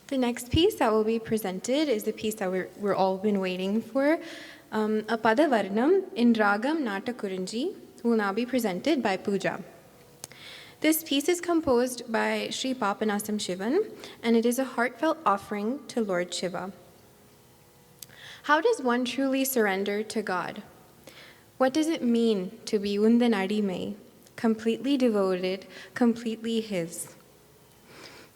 The next piece that will be presented is the piece that we're all been waiting for. A Padavarnam in Ragam Natakurinji will now be presented by Pooja. This piece is composed by Sri Papanasam Shivan, and it is a heartfelt offering to Lord Shiva. How does one truly surrender to God? What does it mean to be Undanadi Mai, completely devoted, completely His?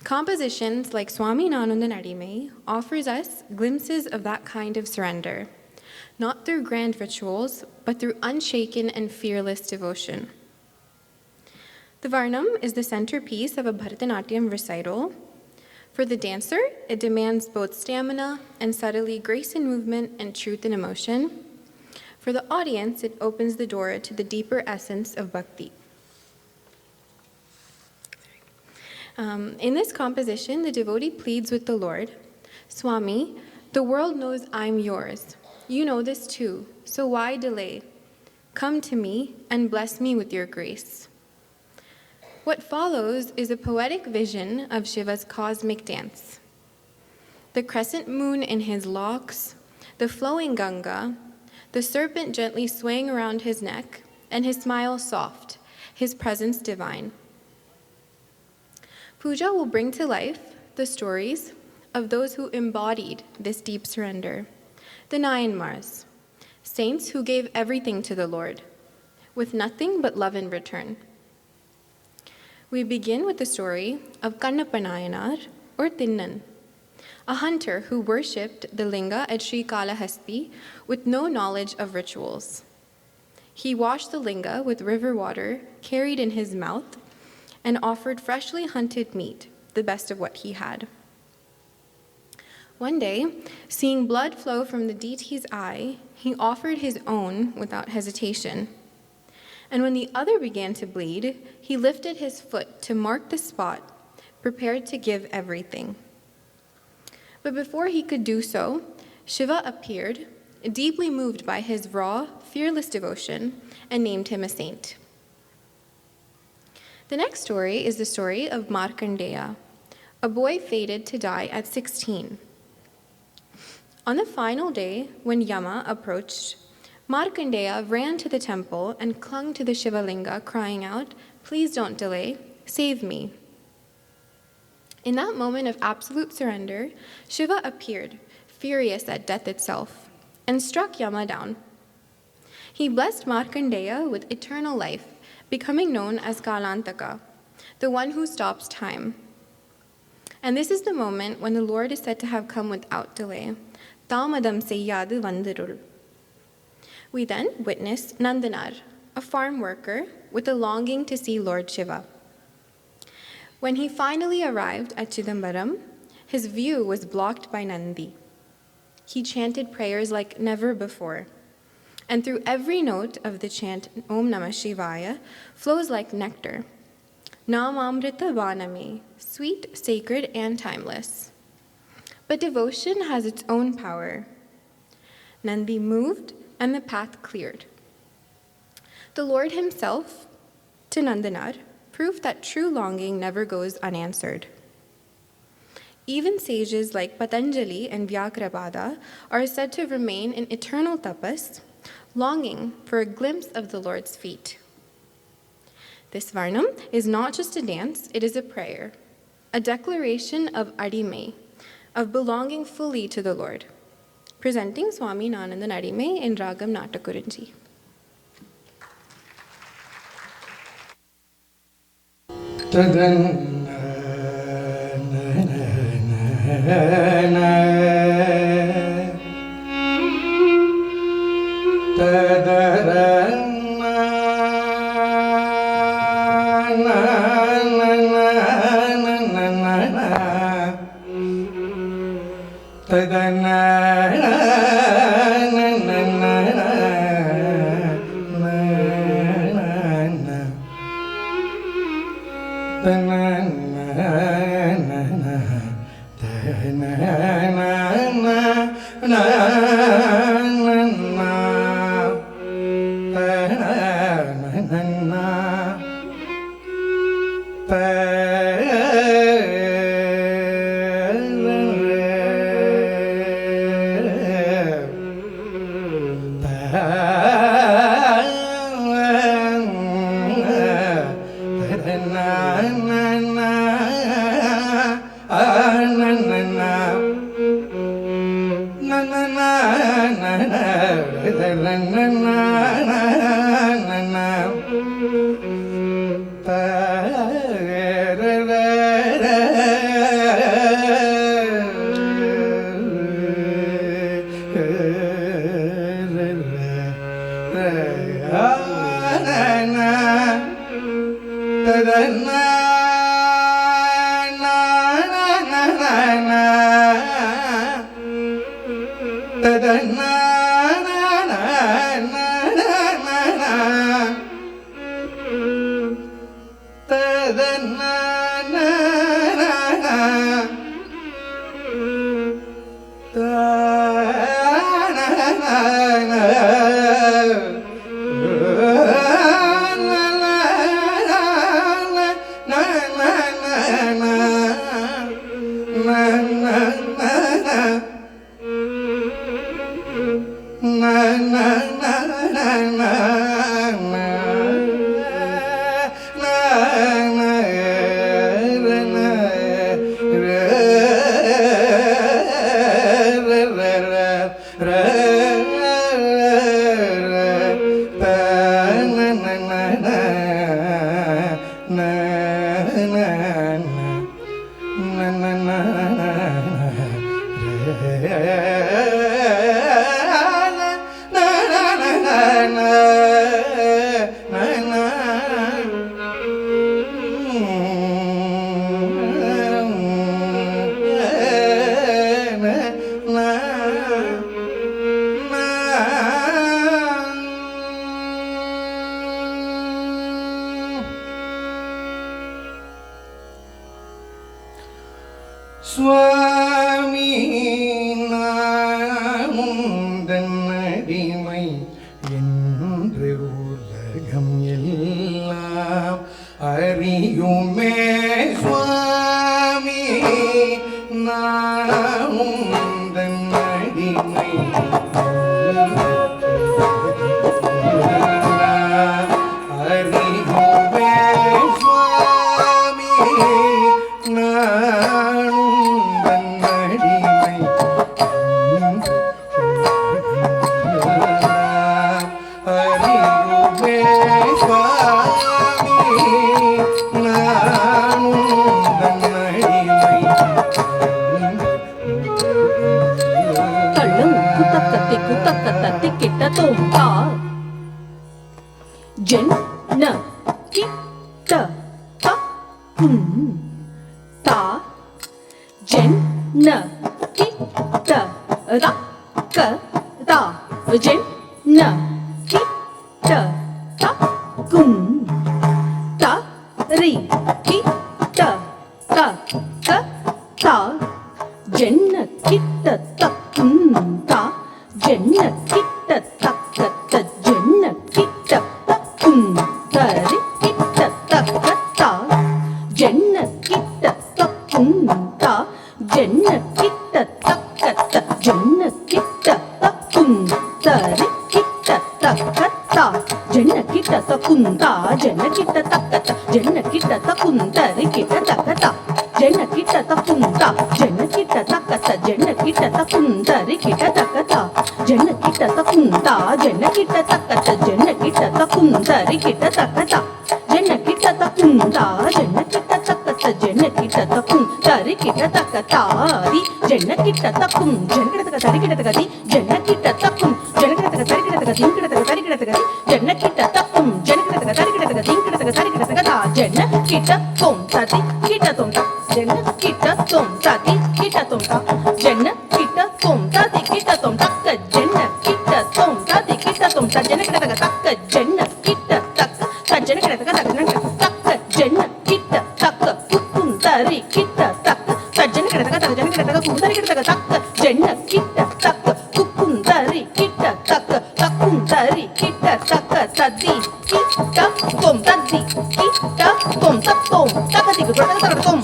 Compositions like Swami Nanandanadi Mai offers us glimpses of that kind of surrender, not through grand rituals, but through unshaken and fearless devotion. The Varnam is the centerpiece of a Bharatanatyam recital. For the dancer, it demands both stamina and subtly grace in movement and truth in emotion. For the audience, it opens the door to the deeper essence of bhakti. In this composition, the devotee pleads with the Lord, Swami, the world knows I'm yours. You know this too, so why delay? Come to me and bless me with your grace. What follows is a poetic vision of Shiva's cosmic dance. The crescent moon in his locks, the flowing Ganga, the serpent gently swaying around his neck, and his smile soft, his presence divine. Pooja will bring to life the stories of those who embodied this deep surrender, the Nayanmars, saints who gave everything to the Lord, with nothing but love in return. We begin with the story of Kannappa Nayanar, or Tinnan, a hunter who worshipped the linga at Sri Kalahasti with no knowledge of rituals. He washed the linga with river water carried in his mouth and offered freshly hunted meat, the best of what he had. One day, seeing blood flow from the deity's eye, he offered his own without hesitation. And when the other began to bleed, he lifted his foot to mark the spot, prepared to give everything. But before he could do so, Shiva appeared, deeply moved by his raw, fearless devotion, and named him a saint. The next story is the story of Markandeya, a boy fated to die at 16. On the final day, when Yama approached, Markandeya ran to the temple and clung to the Shivalinga, crying out, "Please don't delay, save me." In that moment of absolute surrender, Shiva appeared, furious at death itself, and struck Yama down. He blessed Markandeya with eternal life, becoming known as Kalantaka, the one who stops time. And this is the moment when the Lord is said to have come without delay. Tamadam seyyadu vandirul. We then witnessed Nandanar, a farm worker with a longing to see Lord Shiva. When he finally arrived at Chidambaram, his view was blocked by Nandi. He chanted prayers like never before, and through every note of the chant Om Namah Shivaya flows like nectar. Namamrita Vanami, sweet, sacred, and timeless. But devotion has its own power. Nandi moved, and the path cleared. The Lord himself, to Nandanar, proved that true longing never goes unanswered. Even sages like Patanjali and Vyagrapada are said to remain in eternal tapas, longing for a glimpse of the Lord's feet. This Varnam is not just a dance, it is a prayer, a declaration of Adimai, of belonging fully to the Lord. Presenting Swami Nanandanadi Mai in Ragam Natakurinji. சுவாமி நாமுந்தன் அடிமை என்று உலகம் எல்லாம் அறியுமே சுவாமி நாமுந்தன் அடிமை அறியுமே சுவாமி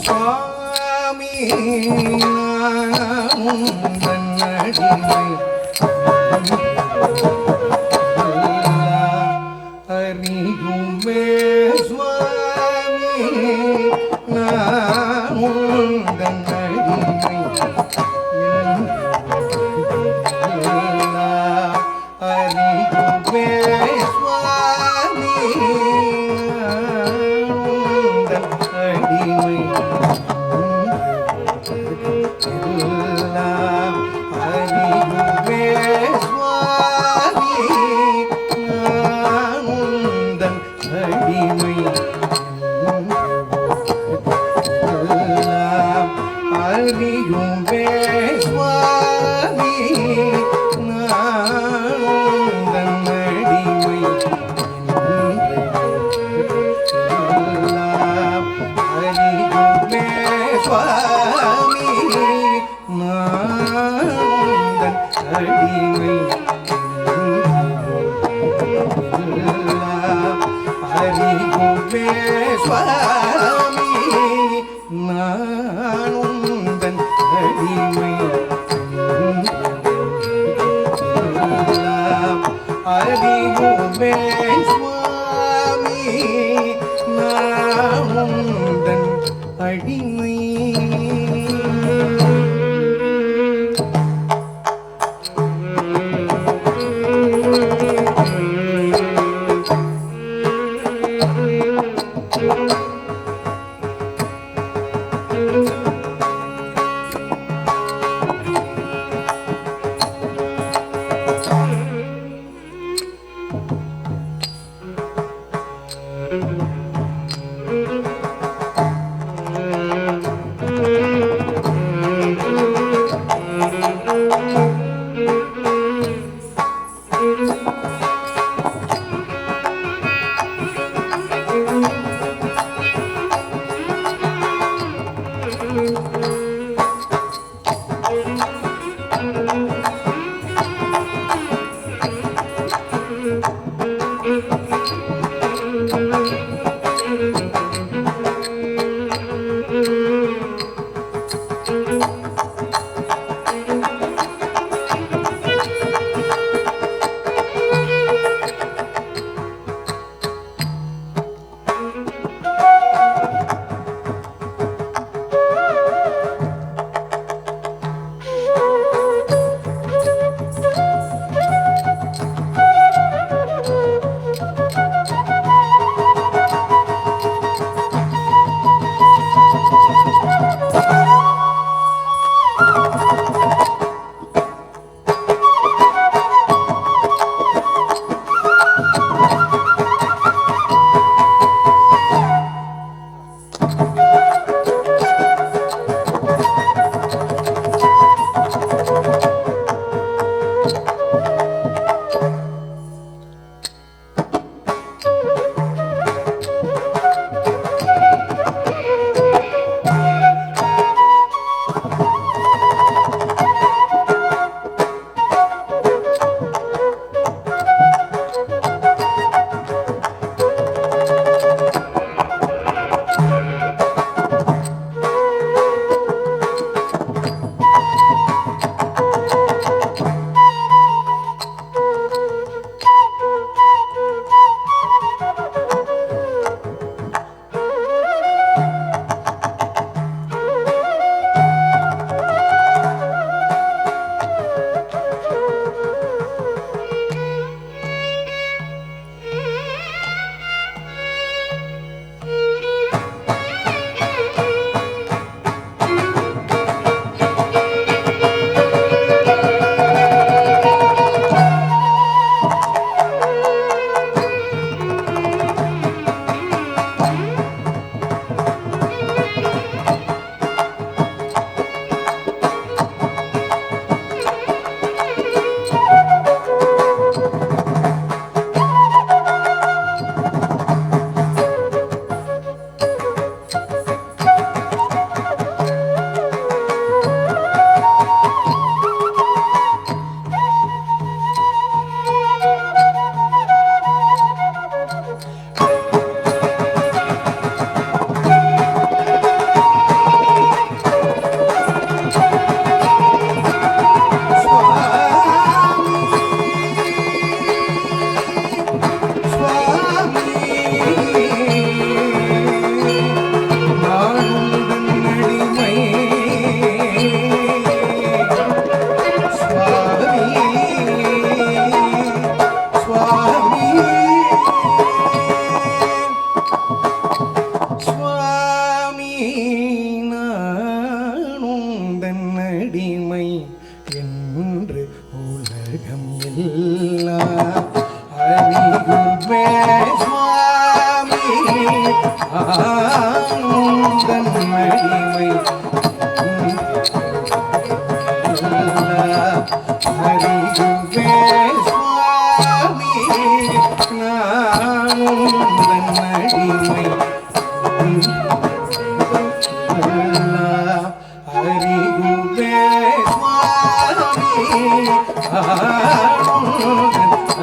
சுவாமி அடிமை அறிகுவே சுவாமி நானுந்தன் அடிமை அறிகுவே சுவாமி நானுந்தன் அடிமை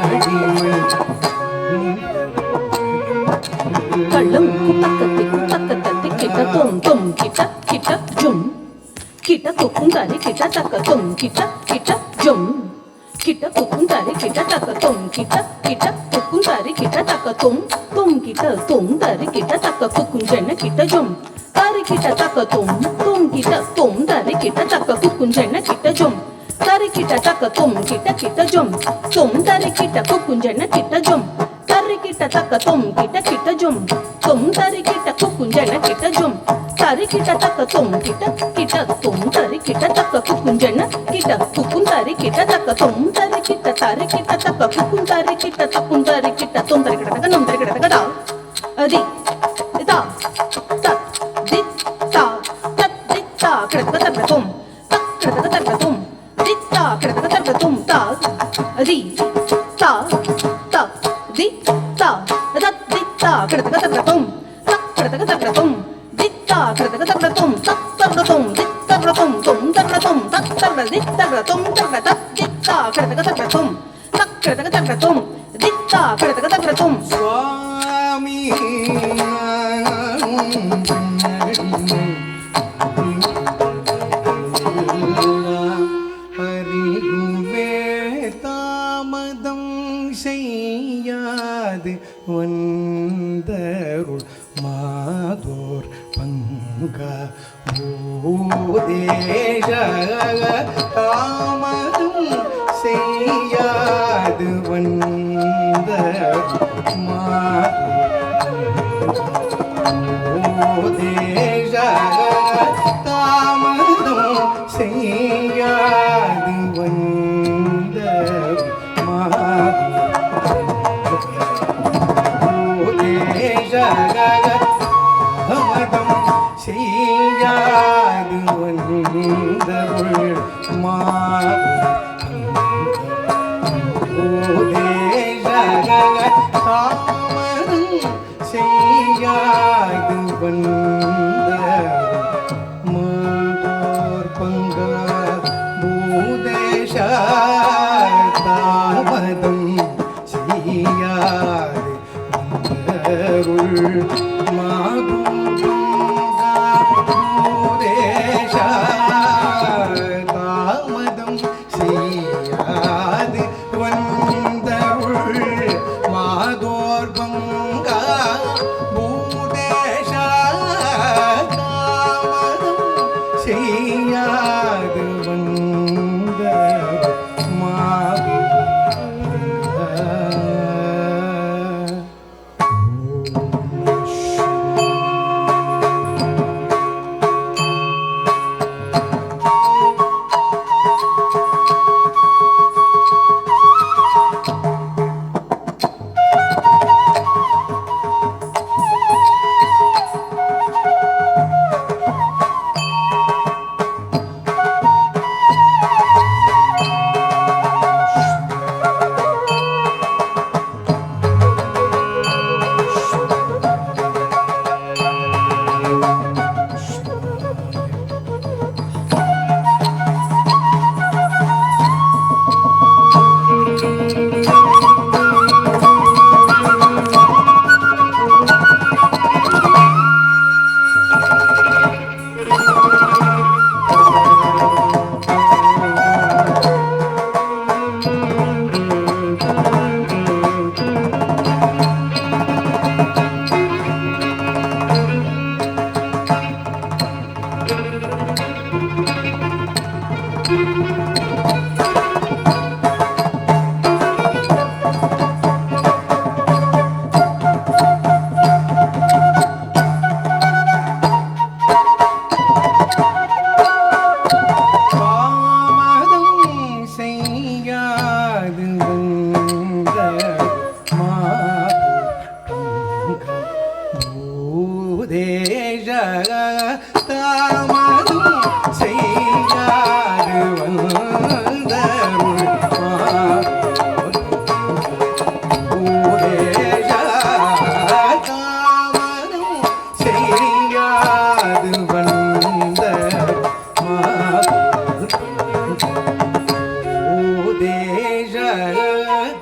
அடிமை கள்ளம் குட்டக்கத்தி குட்டக்கத்தி கிட்ட தொம் தொம் கிட்ட கிட்ட ஜும் கிட்ட குக்குந்தாரி கிட்ட தக்க தொம் கிட்ட கிட்ட ஜும் கிட்ட குக்குந்தாரி கிட்ட தக்க தொம் கிட்ட கிட்ட குக்குந்தாரி கிட்ட தக்க தொம் தொம் கிட்ட தொம் தாரி கிட்ட தக்க குக்குஞ்சென்ன கிட்ட ஜும் தாரி கிட்ட தக்க தொம் தொம் கிட்ட தொம் தாரி கிட்ட தக்க குக்குஞ்சென்ன கிட்ட ஜும் தாரி கிட்ட தக்க தொம் கிட்ட கிட்ட ஜும் தொம் தாரி கிட்ட குக்குஞ்சென்ன கிட்ட ஜும் தாரி கிட்ட தக்க தொம் கிட்ட கிட்ட ஜும் தொம் தாரி கிட்ட குக்குஞ்சென்ன கிட்ட ஜும் தாரி கிட்ட தக்க தொம் கிட்ட கிட்ட தொம் தாரி கிட்ட தக்க குக்குஞ்சென்ன கிட்ட குக்குந்தாரி கிட்ட தக்க தொம் தாரி கிட்ட தக்க குக்குந்தாரி கிட்ட தக்குந்தாரி கிட்ட தொம் தாரி கிட்ட தக்க நொம் தாரி கிட்ட தக்க டா அதி இதா தத் தித் தா தத் தித் தா கிட்ட தக்க தொம் தக் கிட்ட தக்க தொம் தித் தா கிட்ட தக்க தொம் தா அதி தா தா தி தா தத் தித் தா கிட்ட தக்க தொம் தக் கிட்ட தக்க தொம் தித் தா கிட்ட தக்க தொம் தக் தக்க தொம் தித் தக்க தொம் தொம் தக்க தொம் தக் தக்க தித் தக்க தொம் தக்க தத் தித் தா கிட்ட தக்க தொம் தக் கிட்ட தக்க தொம் தித் தா கிட்ட தக்க தொம் சுவாமி அறிகுவே தாமதம் செய்யாது வந்தருள் மாதோர் பங்க பூதேஷ தாமதம் செய்யாது வந்தருள் மாதோர் தாமதம் செய்யாது வந்த தாமதம் செய்யாது வந்த தாமதம் செய்யாது வந்த மாதோர் பங்க பூதேஷ தாமதம் செய்யாது வந்தருள் மாதோர் பூதேஷ தாமதம் செய்யாது வந்தருள் மாதோர் பங்க பூதேஷ தாமதம் செய்யாது வந்த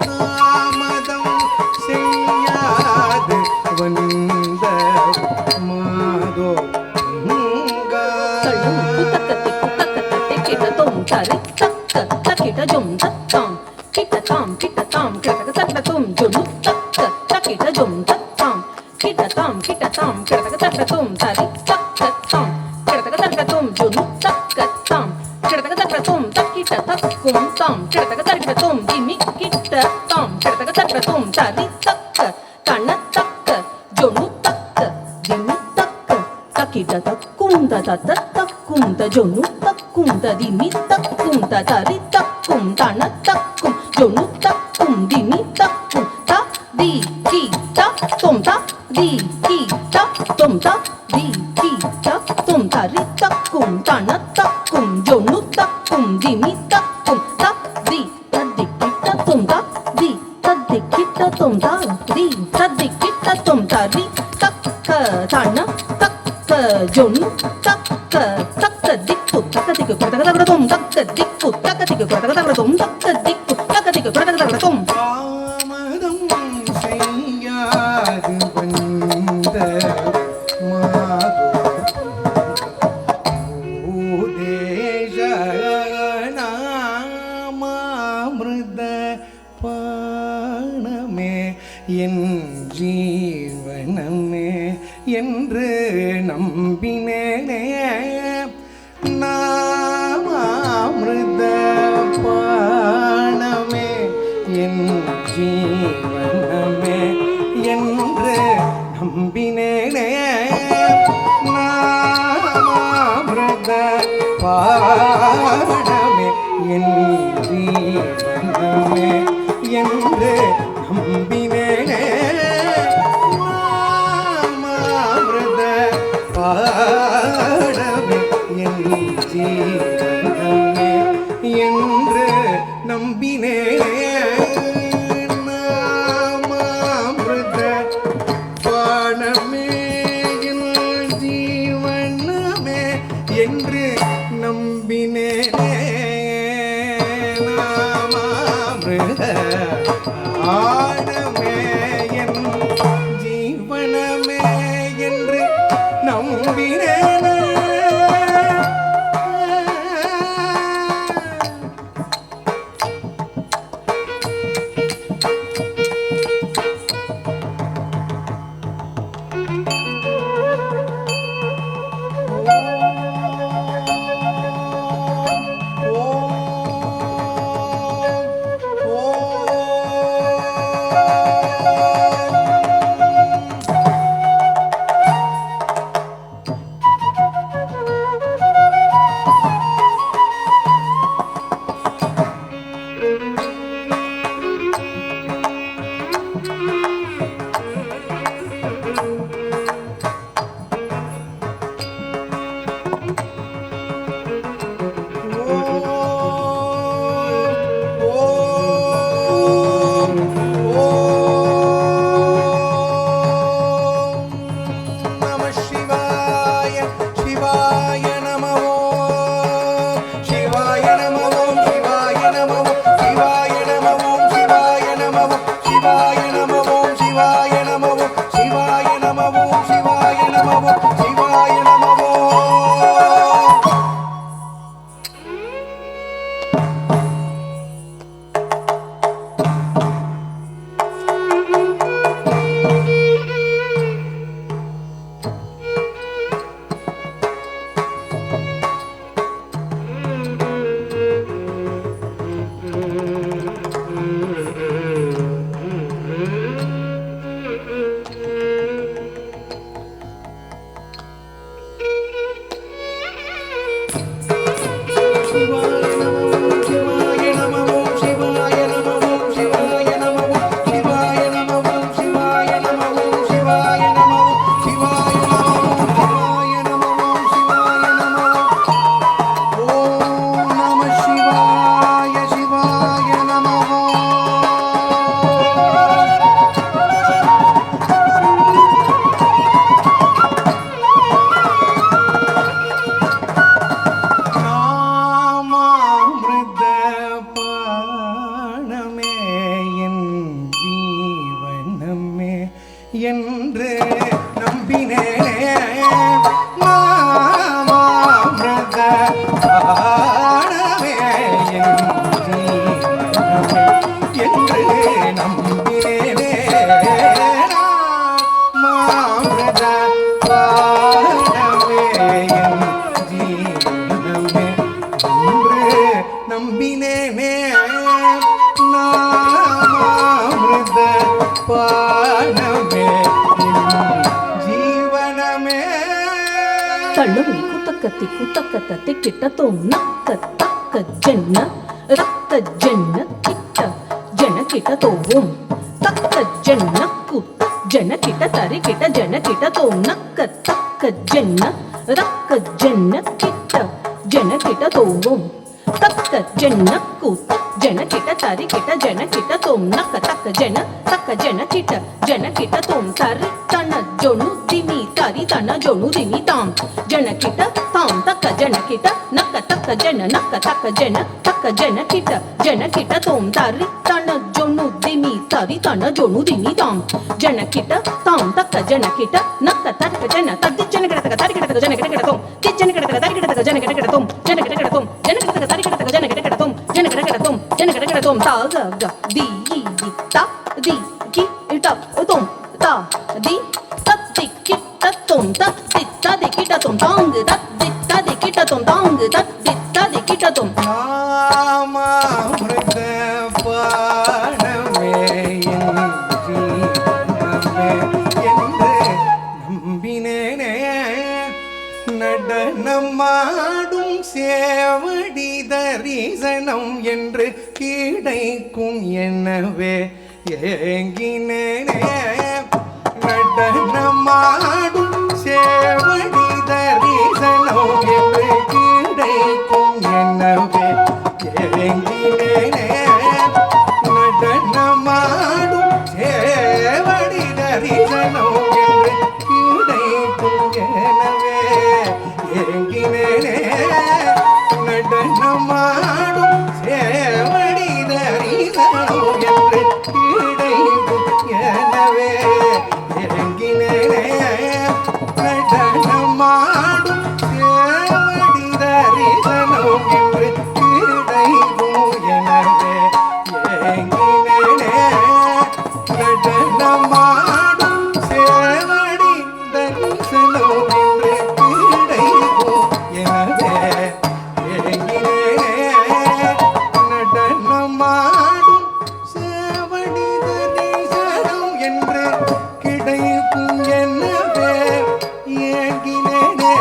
தாமதம் செய்யாது வந்த மாதோ தள்ளும் குத்தக்கத்தை குத்தக்கத்தை கிட்டத்தும் தரி தக்க தக்கிட்ட ஜும் தத்தாம் கிட்டத்தாம் கிட்டத்தாம் கிட்டக்க தட்டத்தும் ஜுனு தக்க தக்கிட்ட ஜும் தத்தாம் கிட்டத்தாம் கிட்டத்தாம் கிட்டக்க தட்டத்தும் தரி தக்கத்தாம் கிட்டக்க தட்டத்தும் ஜுனு தக்கத்தாம் கிட்டக்க தட்டத்தும் தக்கிட்ட தக்கும் தாம் கிட்டக்க தட்டத்தும் திமி கிட்டத்தாம் கிட்டக்க தட்டத்தும் தரி தக்க கண்ண தக்க ஜுனு தக்க திமி தக்க தக்கிட்ட தக்கும் தக்கும் ஜொன்னு தக்கும் திமி தக்கும் தரி தக்கும் தன தக்கும் ஜொன்னு தக்கும் திமி தக்கும் த தி கி த தொம் த தி கி த தொம் த தி கி த தொம் தரி தக்கும் தன தக்கும் ஜொன்னு தக்கும் திமி தக்கும் த தி ததி கிட்ட தொம் த தி ததி கிட்ட தொம் த தி ததி கிட்ட தொம் தரி தக்க தன தக்க ஜொன்னு தக்க தக்க திக்கு தக்க திக்கு தக்க தக்க தொம் தக்க திக்கு தக்க திக்கு தக்க தக்க தொம் தக்க திக்கு தக்க திக்கு தக்க தக்க தொம் தாமதம் செய்யாது வந்த மாதோ தேச நாமாமிருத பானமே என் ஜீவனமே என்று நம்பினேனே நாமாமிருத பானமே என் ஜீவனமே என்று நம்பினேனே நாமாமிருத பானமே என் ஜீவனமே என்று நம்பினேனே நாமாமிருத பாடமே என் ஜீவனமே என்று நம்பினேனே நாமாமிருத பாடமே என் ஜீவனமே என்று நம்பினேனே நாமாமிருத ஆடமே என் ஜீவனமே என்று நம்பினேனே ஓம் என்று நம்பினேனே மாமாமிருத பானமே என் ஜீவனமே என்று நம்பினேனே மாமிருத பானமே என் ஜீவனமே என்று நம்பினேனே நாமாமிருத பானமே ஜீவனமே. தள்ளுவி குத்தக்கத்தி குத்தக்கத்த திக்கிட்ட தோம் நக்க தக்க ஜென்ன ரத்த ஜென்ன கிட்ட ஜன கிட்ட தோவும் தக்க ஜென்ன குத்த ஜன கிட்ட தரி கிட்ட ஜன கிட்ட தோம் நக்க தக்க ஜென்ன ரக்க ஜென்ன கிட்ட ஜன கிட்ட தோவும் தக்க ஜென்ன குத்த ஜன கிட்ட தரி கிட்ட ஜன கிட்ட தோம் நக்க தக்க ஜன கிட்ட தோம் தரி தன ஜொனு திமி தரி தன ஜொனு திமி தாம் ஜன கிட்ட தாம் தக்க ஜன கிட்ட நக்க தக்க ஜன கிட்ட தோம் தரி தன ஜொனு திமி தரி தன ஜொனு திமி தாம் ஜன கிட்ட தாம் தக்க ஜன கிட்ட நக்க தக்க ஜன தத்தி ஜன கிட்ட தரி கிட்ட ஜன கிட்ட தோம் தி ஜன கிட்ட தரி கிட்ட ஜன கிட்ட தோம் ஜன கிட்ட தோம் ஜன கிட்ட தரி கிட்ட ஜன கிட்ட தோம் ஜன கிட்ட தோம் தா க தி தி தா தி கி ட தோம் தா தி தத்தி கிட்ட தோம் தத்தி ததி கிட்ட தோம் தாங்கு தத்தி ததி கிட்ட தோம் தாங்கு தத்தி ததி கிட்ட தோம் நாமாமிருத பானமே என் ஜீவனமே என்று நம்பினேனே நடனமாடும் சேவடி தரிசனம் என்று கிடைக்கும் எனவே ஏங்கினேனே நடனமாடும் சேவடி தரிசனம் என்று கிடைக்கும் எனவே ஏங்கினேனே நடனமாடும் சேவடி தரிசனம் என்று கிடைக்கும் எனவே ஏங்கினேனே நடனமாடும் சேவடி தரிசனம் என்று கிடைக்கும் எனவே ஏங்கினேனே நடனமாடும் சேவடி தரிசனம் என்று கிடைக்கும் எனவே ஏங்கினேனே நடனமாடும் சேவடி தரிசனம் என்று கிடைக்கும் எனவே ஏங்கினேனே நடனமாடும் சேவடி தரிசனம் என்று கிடைக்கும் எனவே ஏங்கினேனே.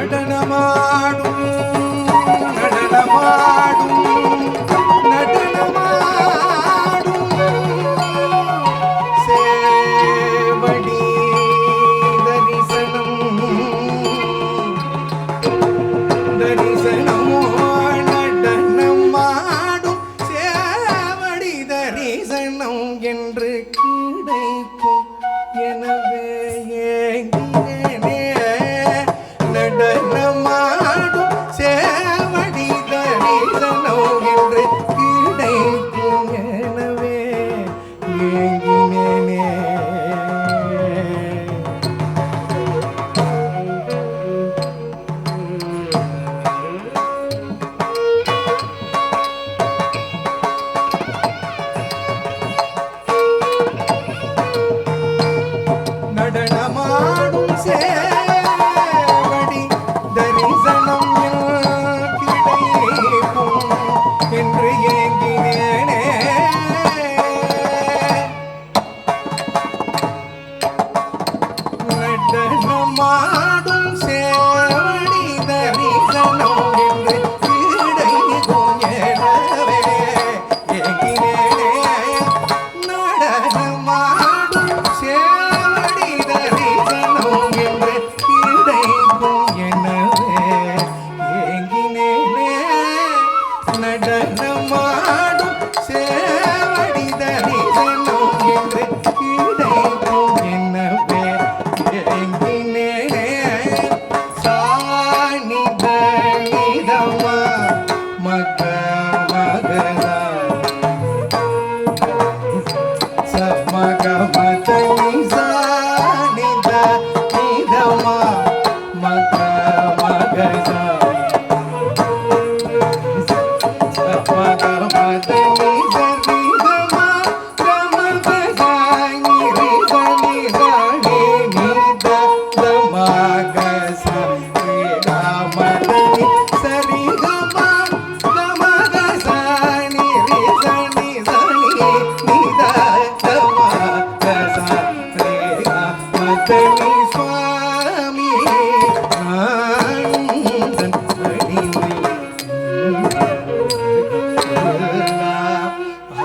நடனமாடும் நடனமாடும் நடனமாடும் சேவடி தரிசனம் தரிசனம் நடனமாடும் சேவடி தரிசனம் என்று கிடைக்கும் எனவே ஏங்கினேனே நடனமாடும் சேவடி தரிசனம் என்று கிடைக்கும் எனவே ஏங்கினேனே. நடனமாடும் சேவடி தரிசனம் கிடைக்கும் என்று ஏங்கினேனே நடனமாடும் சேவடி தரிசனம் என்று கிடைக்கும் எனவே ஏங்கினேனே நடனமாடும் சேவடி தரிசனம் என்று கிடைக்கும் எனவே தனி சுவாமி ஆனந்தன் அடிமை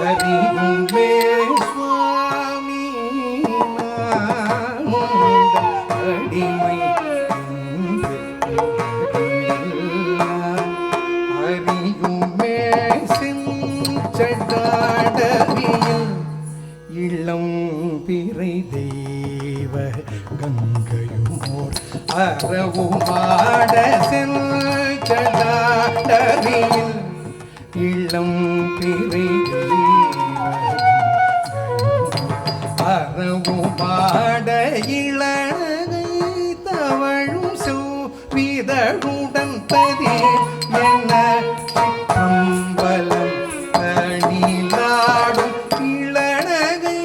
அறியுமே சுவாமி ஆனந்தன் அடிமை அறியுமே செஞ்சடாடவியல் இளம் பிறை தெய்வ கங்கையுமோர் அறவுமாட செஞ்சடாடவியல் இளம் பிறை தெய்வ அறவுமாட இளகை தவழும் செவ்விதழுடன் ததி என்ன சிற்றம்பலம் தனிலாடும் இளநகை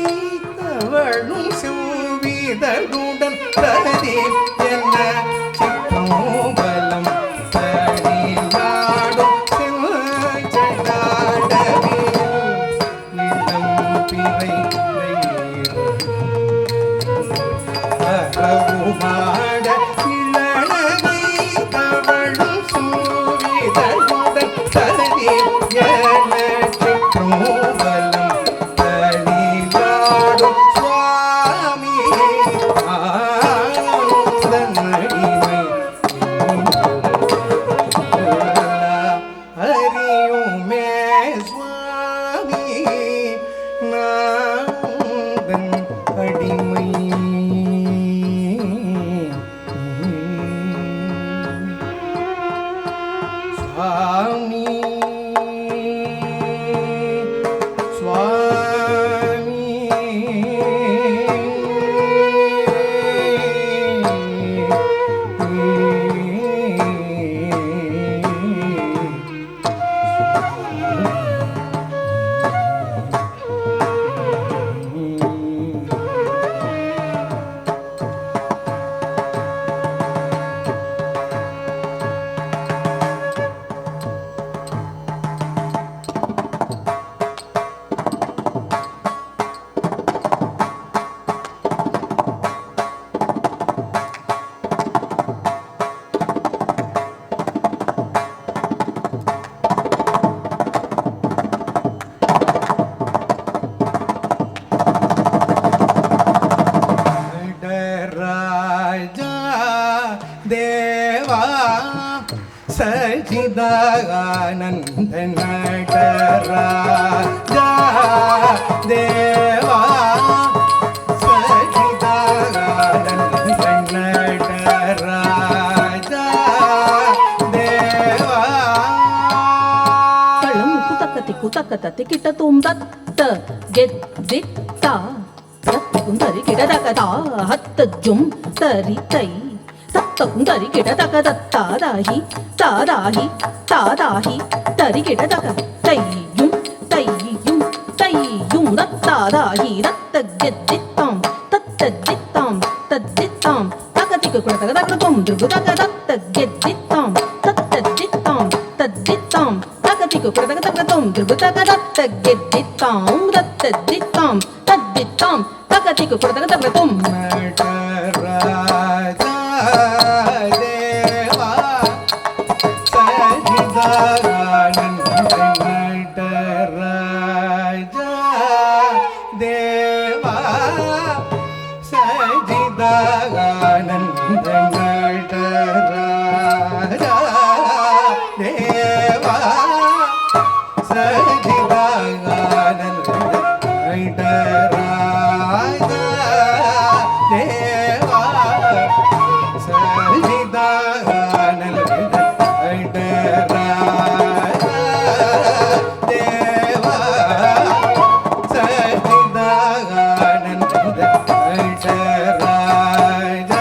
தவழும் செவ்விதழுடன் ததி என்ன சிற்றம்பலம் தனிலாடும் செஞ்சடாடவியல் இளம் பிறை அறவுமாட இளநகை தவழும் சூரிதழுடன் ததி என சிற்றம்பலம் தனிலாடும் சுவாமி ஆனந்தன் அடிமை அறியுமே சுவாமி நாதன் அடிமை சுவாமி சுவாமி ராஜா தேவா சச்சிதானந்த நடராஜா தேவா சச்சிதானந்த நடராஜா தேவா தளம் குதக்கத்தி குதக்கத்தி கிட்ட தூம் தத்த கெத் தித்தா தத்த குந்தரி கிட தகதா ஹத்த ஜும் தரி தை தத்த குந்தரி கிட தக தத்தாதாஹி தாதாஹி தாதாஹி தரி கிட தக தையும் தையும் தையும் தத்தாதாஹி தத்த கெத் தித்தாம் தத்த தித்தாம் தத்தித்தாம் தகதிக்கு குட தக தக தும் துகு தக தத்த கெத் தித்தாம் தத்த தித்தாம் தத்தித்தாம் தகதிக்கு குட தக தக தும் துகு தக தத்த கெத் தித்தாம் தத்த தித்தாம் தத்தித்தாம் தகதிக்கு குட தக தக தும் நடராஜா தேவா சச்சிதானந்த நடராஜா தேவா சச்சிதானந்த நடராஜா தேவா சச்சிதானந்த நடராஜா தேவா சச்சிதானந்த நடராஜா தேவா சச்சிதானந்த நடராஜா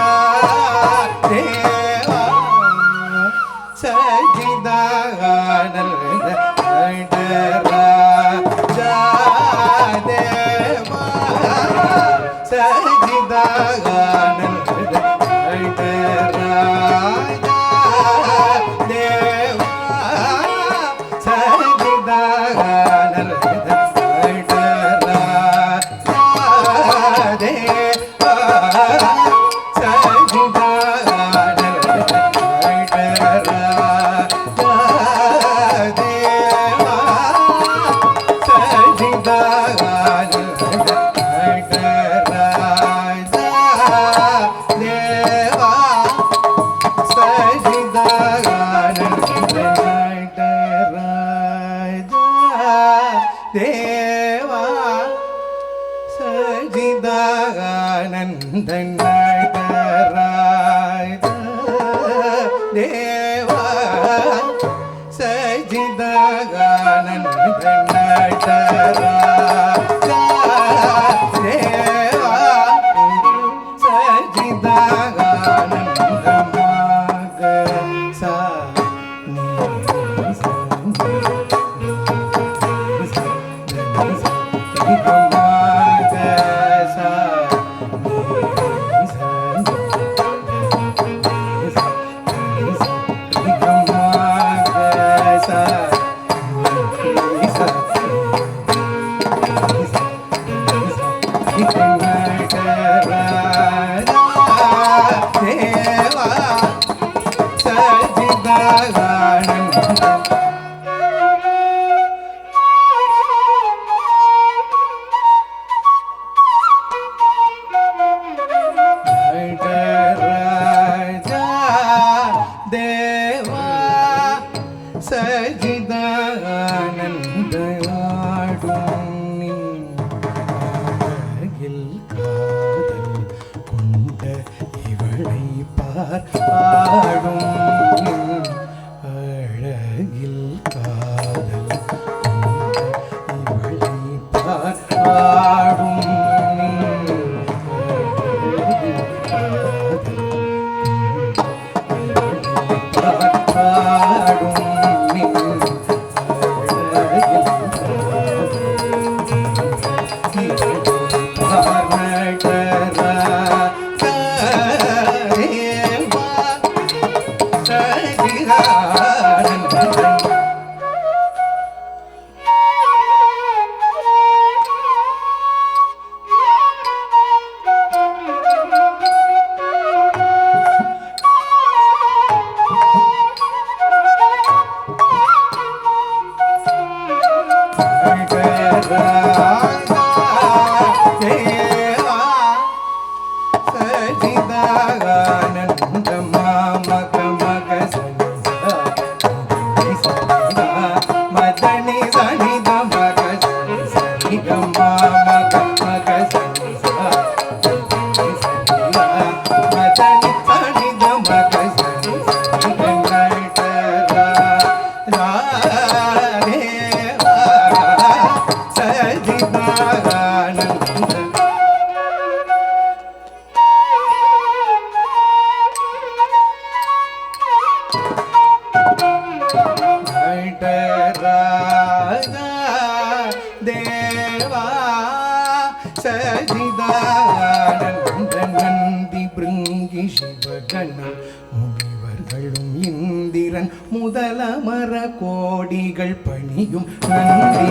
சிவகணம் முனிவர்களும் இந்திரன் முதலமர கோடிகள் பணியும் நந்தி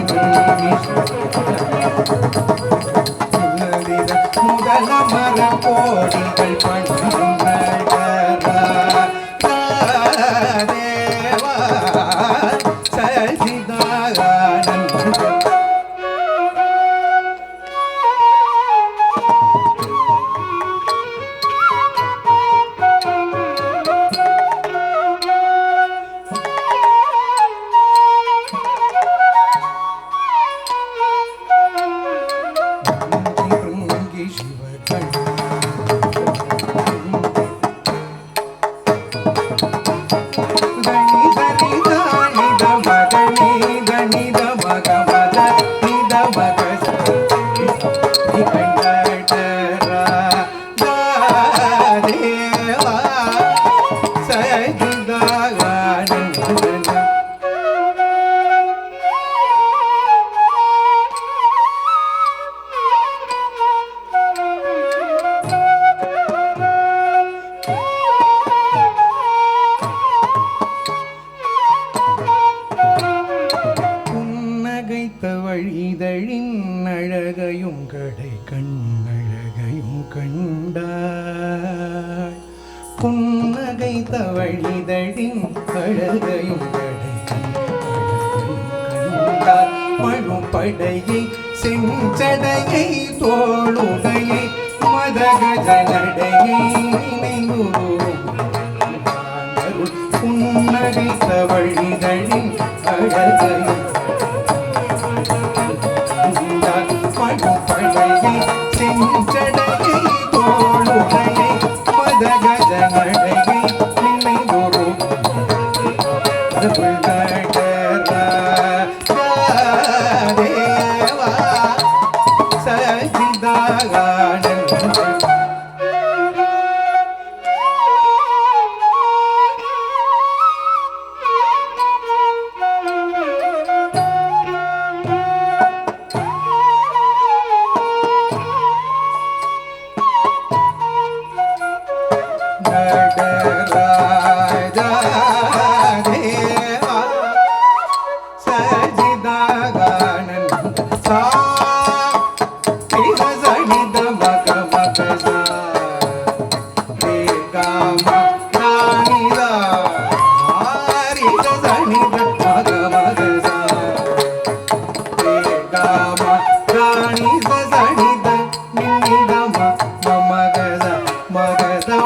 முதலமர கோடிகள் பணியும் தேவா சசிதானந்த வழிதழின் அழகையும் கடை கண்ணழகையும் கண்டாள் புன்னகைத்த வழிதழின் அழகையும் கடை கண்ணழகையும் கண்டாள் மழுப்படையை செஞ்சடையை தோளுடையை மதகஜனடையை நினைவுருவும் புன்னகைத்த வழிதழின் அழகையும் பழையை செஞ்சடையை தோளுடையை மதகஜனடையை நினைவொரு தேவா சச்சிதானந்த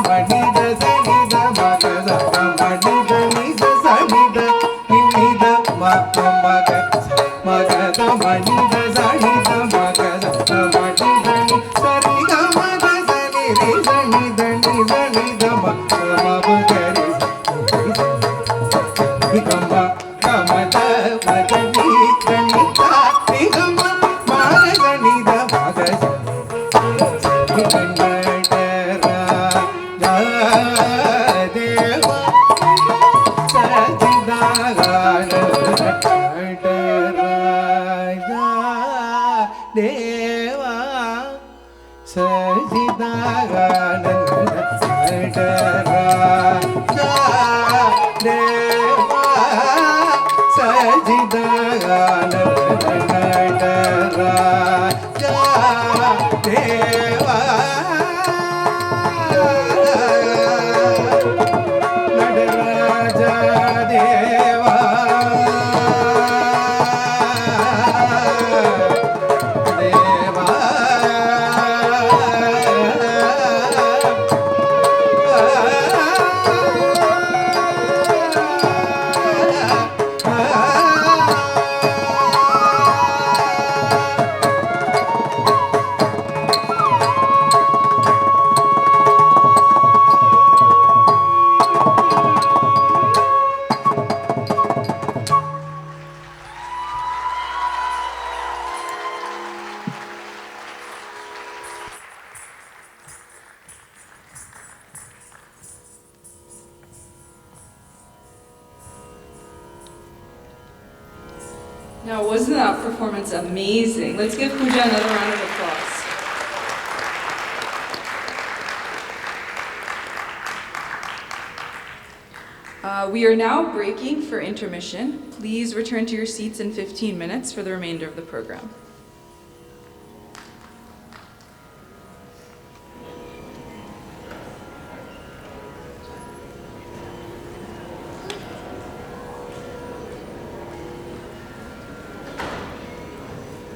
மணித சனித மகத மணித நித சனித நித மக மக மகத மணித சனித மகத மணித நி சரிக மக சனி ரி சனித நித நித மக மகரி நிகம கமத மகதி கணிதா நிகம மக நித மக தேவா சஜிதானந்த ராஜா தேவா சஜிதானந்த ராஜா தேவா Nataraja Deva Deva Now, wasn't that performance amazing? Let's give Pooja another round of applause. We are now breaking for intermission. Please return to your seats in 15 minutes for the remainder of the program.